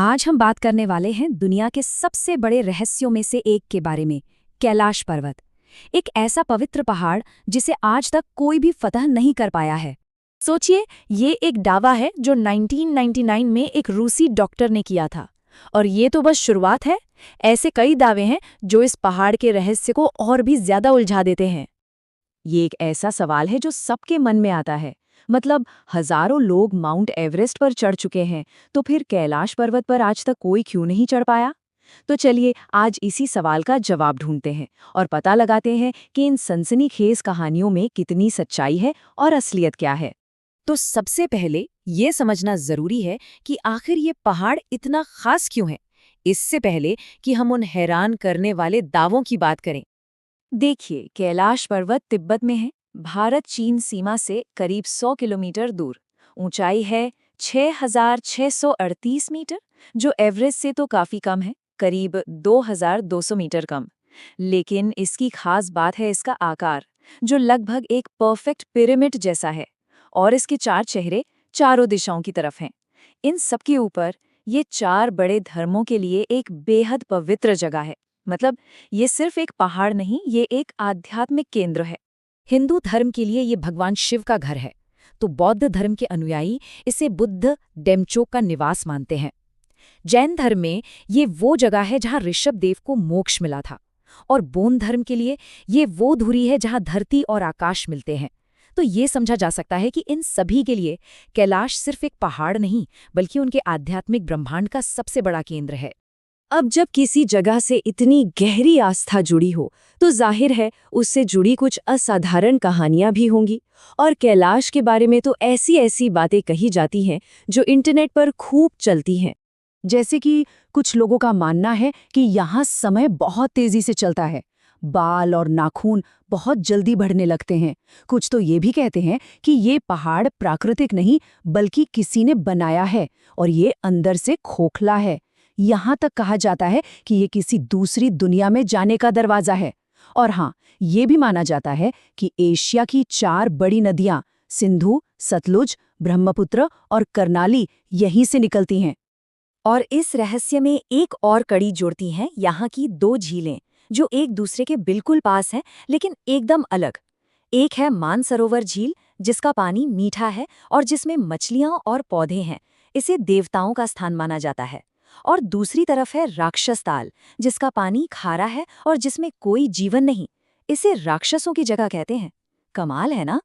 आज हम बात करने वाले हैं दुनिया के सबसे बड़े रहस्यों में से एक के बारे में, कैलाश पर्वत। एक ऐसा पवित्र पहाड़ जिसे आज तक कोई भी फतह नहीं कर पाया है। सोचिए, ये एक दावा है जो 1999 में एक रूसी डॉक्टर ने किया था। और ये तो बस शुरुआत है। ऐसे कई दावे हैं जो इस पहाड़ के रहस्य को और भी ज्यादा उलझा देते हैं। ये एक ऐसा सवाल है जो सबके मन में आता है। मतलब हजारों लोग माउंट एवरेस्ट पर चढ़ चुके हैं, तो फिर कैलाश पर्वत पर आज तक कोई क्यों नहीं चढ़ पाया? तो चलिए आज इसी सवाल का जवाब ढूंढते हैं और पता लगाते हैं कि इन सनसनीखेज कहानियों में कितनी सच्चाई है और असलियत क्या है। तो सबसे पहले ये समझना जरूरी है कि आखिर ये पहाड़ इतना खास क्यों है, इससे पहले कि हम उन हैरान करने वाले दावों की बात करें। देखिए, कैलाश पर्वत तिब्बत में है, भारत चीन सीमा से करीब 100 किलोमीटर दूर। ऊंचाई है 6,638 मीटर, जो एवरेस्ट से तो काफी कम है, करीब 2,200 मीटर कम। लेकिन इसकी खास बात है इसका आकार, जो लगभग एक परफेक्ट पिरामिड जैसा है। और इसके 4 चेहरे चारों दिशाओं की तरफ हैं। इन सबके ऊपर ये 4 बड़े धर्मों के लिए एक बेहद पवित्र जगह है। मतलब ये सिर्फ एक पहाड़ नहीं, ये एक आध्यात्मिक केंद्र है। हिंदू धर्म के लिए ये भगवान शिव का घर है, तो बौद्ध धर्म के अनुयायी इसे बुद्ध डेमचोक का निवास मानते हैं। जैन धर्म में ये वो जगह है जहाँ ऋषभ देव को मोक्ष मिला था। और बौद्ध धर्म के लिए ये वो धुरी है जहाँ धरती और आकाश मिलते हैं। तो ये समझा जा सकता है कि इन सभी के लिए कैलाश सिर्फ एक पहाड़ नहीं, बल्कि उनके आध्यात्मिक ब्रह्मांड का सबसे बड़ा केंद्र है। अब जब किसी जगह से इतनी गहरी आस्था जुड़ी हो, तो जाहिर है उससे जुड़ी कुछ असाधारण कहानियां भी होंगी। और कैलाश के बारे में तो ऐसी ऐसी बातें कही जाती हैं जो इंटरनेट पर खूब चलती हैं। जैसे कि कुछ लोगों का मानना है कि यहाँ समय बहुत तेजी से चलता है, बाल और नाखून बहुत जल्दी बढ़ने लगते हैं। कुछ तो ये भी कहते हैं कि ये पहाड़ प्राकृतिक नहीं, बल्कि किसी ने बनाया है और ये अंदर से खोखला है। यहाँ तक कहा जाता है कि ये किसी दूसरी दुनिया में जाने का दरवाजा है। और हाँ, ये भी माना जाता है कि एशिया की 4 बड़ी नदियाँ सिंधु, सतलुज, ब्रह्मपुत्र और कर्नाली यहीं से निकलती हैं। और इस रहस्य में एक और कड़ी जोड़ती हैं यहाँ की 2 झीलें, जो एक दूसरे के बिल्कुल पास हैं, लेकिन एकदम अलग। एक है मानसरोवर झील, जिसका पानी मीठा है और जिसमें मछलियाँ और पौधे हैं। इसे देवताओं का स्थान माना जाता है। और दूसरी तरफ है राक्षस ताल, जिसका पानी खारा है और जिसमें कोई जीवन नहीं। इसे राक्षसों की जगह कहते हैं। कमाल है ना?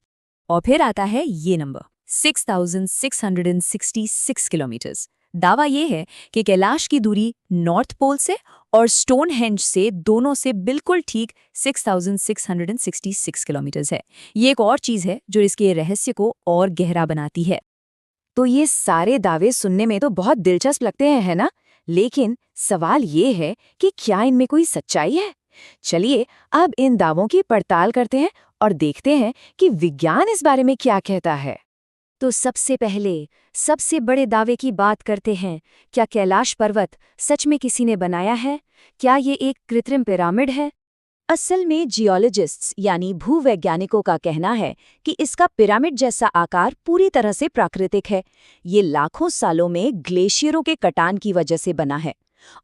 और फिर आता है ये नंबर 6,666 किलोमीटर्स। दावा ये है कि कैलाश की दूरी नॉर्थ पोल से और स्टोनहेंज से दोनों से बिल्कुल ठीक 6,666 किलोमीटर्स है। ये एक और चीज है जो इसके रहस्य को और गहरा बनाती है। तो ये सारे दावे सुनने में तो बहुत दिलचस्प लगते हैं, है ना? लेकिन सवाल ये है कि क्या इनमें कोई सच्चाई है? चलिए अब इन दावों की पड़ताल करते हैं और देखते हैं कि विज्ञान इस बारे में क्या कहता है। तो सबसे पहले सबसे बड़े दावे की बात करते हैं। क्या कैलाश पर्वत सच में किसी ने बनाया है? क्या ये एक कृत्रिम पिरामिड है? असल में जियोलॉजिस्ट्स यानी भूवैज्ञानिकों का कहना है कि इसका पिरामिड जैसा आकार पूरी तरह से प्राकृतिक है। ये लाखों सालों में ग्लेशियरों के कटान की वजह से बना है।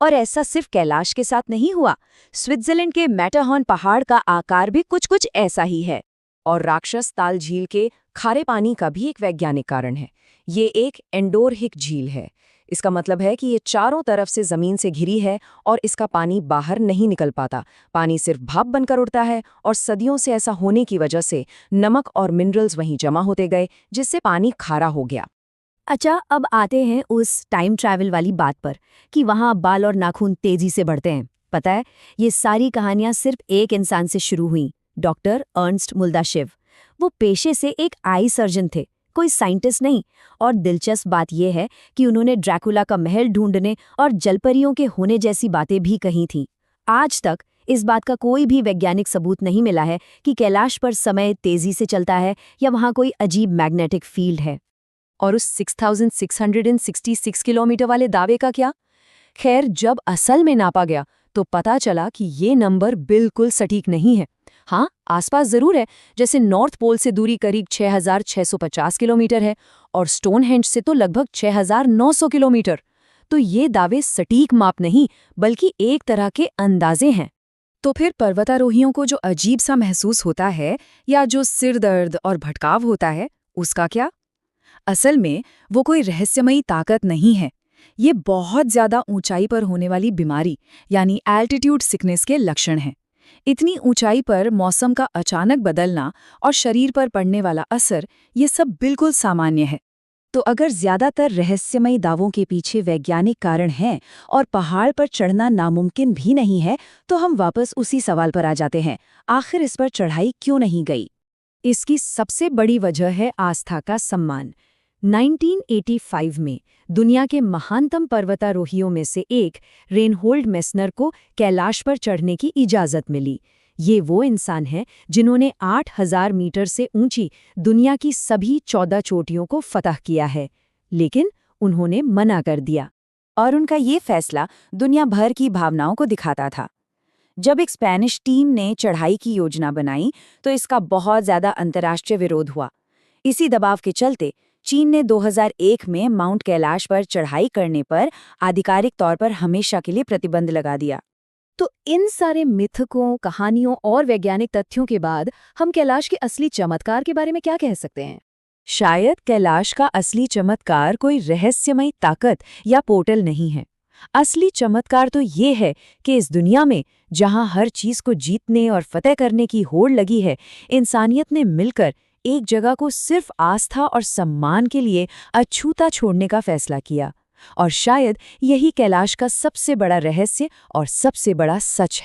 और ऐसा सिर्फ कैलाश के साथ नहीं हुआ। स्विट्जरलैंड के मैटरहॉर्न पहाड़ का आकार भी कुछ कुछ ऐसा ही है। और राक्षस ताल झील के खारे पानी का भी एक वैज्ञानिक कारण है। ये एक एंडोरहिक झील है। इसका मतलब है कि ये चारों तरफ से जमीन से घिरी है और इसका पानी बाहर नहीं निकल पाता। पानी सिर्फ भाप बनकर उड़ता है और सदियों से ऐसा होने की वजह से नमक और मिनरल्स वहीं जमा होते गए, जिससे पानी खारा हो गया। अच्छा, अब आते हैं उस टाइम ट्रैवल वाली बात पर कि वहाँ बाल और नाखून तेजी से बढ़ते हैं। पता है, ये सारी कहानियां सिर्फ एक इंसान से शुरू हुई, डॉक्टर अर्नस्ट मुल्दाशिव। वो पेशे से एक आई सर्जन थे, कोई साइंटिस्ट नहीं। और दिलचस्प बात यह है कि उन्होंने ड्रैकुला का महल ढूंढने और जलपरियों के होने जैसी बातें भी कही थीं। आज तक इस बात का कोई भी वैज्ञानिक सबूत नहीं मिला है कि कैलाश पर समय तेजी से चलता है या वहाँ कोई अजीब मैग्नेटिक फील्ड है। और उस 6,666 किलोमीटर वाले दावे का क्या? खैर, जब असल में नापा गया तो पता चला कि ये नंबर बिल्कुल सटीक नहीं है। हाँ, आसपास जरूर है। जैसे नॉर्थ पोल से दूरी करीब 6,650 किलोमीटर है और स्टोनहेंज से तो लगभग 6,900 किलोमीटर। तो ये दावे सटीक माप नहीं बल्कि एक तरह के अंदाजे हैं। तो फिर पर्वतारोहियों को जो अजीब सा महसूस होता है या जो सिर दर्द और भटकाव होता है, उसका क्या? असल में वो कोई रहस्यमयी ताकत नहीं है। ये बहुत ज्यादा ऊंचाई पर होने वाली बीमारी यानी एल्टीट्यूड सिकनेस के लक्षण हैं। इतनी ऊंचाई पर मौसम का अचानक बदलना और शरीर पर पड़ने वाला असर, ये सब बिल्कुल सामान्य है। तो अगर ज्यादातर रहस्यमयी दावों के पीछे वैज्ञानिक कारण हैं और पहाड़ पर चढ़ना नामुमकिन भी नहीं है, तो हम वापस उसी सवाल पर आ जाते हैं, आखिर इस पर चढ़ाई क्यों नहीं गई? इसकी सबसे बड़ी वजह है आस्था का सम्मान। 1985 में दुनिया के महानतम पर्वतारोहियों में से एक रेनहोल्ड मेस्नर को कैलाश पर चढ़ने की इजाज़त मिली। ये वो इंसान हैं जिन्होंने 8000 मीटर से ऊंची दुनिया की सभी 14 चोटियों को फतह किया है, लेकिन उन्होंने मना कर दिया। और उनका ये फैसला दुनिया भर की भावनाओं को दिखाता था। जब एक स्पेनिश टीम ने चढ़ाई की योजना बनाई तो इसका बहुत ज़्यादा अंतर्राष्ट्रीय विरोध हुआ। इसी दबाव के चलते चीन ने 2001 में माउंट कैलाश पर चढ़ाई करने पर आधिकारिक तौर पर हमेशा के लिए प्रतिबंध लगा दिया। तो इन सारे मिथकों, कहानियों और वैज्ञानिक तथ्यों के बाद हम कैलाश के असली चमत्कार के बारे में क्या कह सकते हैं? शायद कैलाश का असली चमत्कार कोई रहस्यमयी ताकत या पोर्टल नहीं है। असली चमत्कार तो ये है कि इस दुनिया में जहां हर चीज को जीतने और फतेह करने की होड़ लगी है, इंसानियत ने मिलकर एक जगह को सिर्फ आस्था और सम्मान के लिए अछूता छोड़ने का फैसला किया। और शायद यही कैलाश का सबसे बड़ा रहस्य और सबसे बड़ा सच है।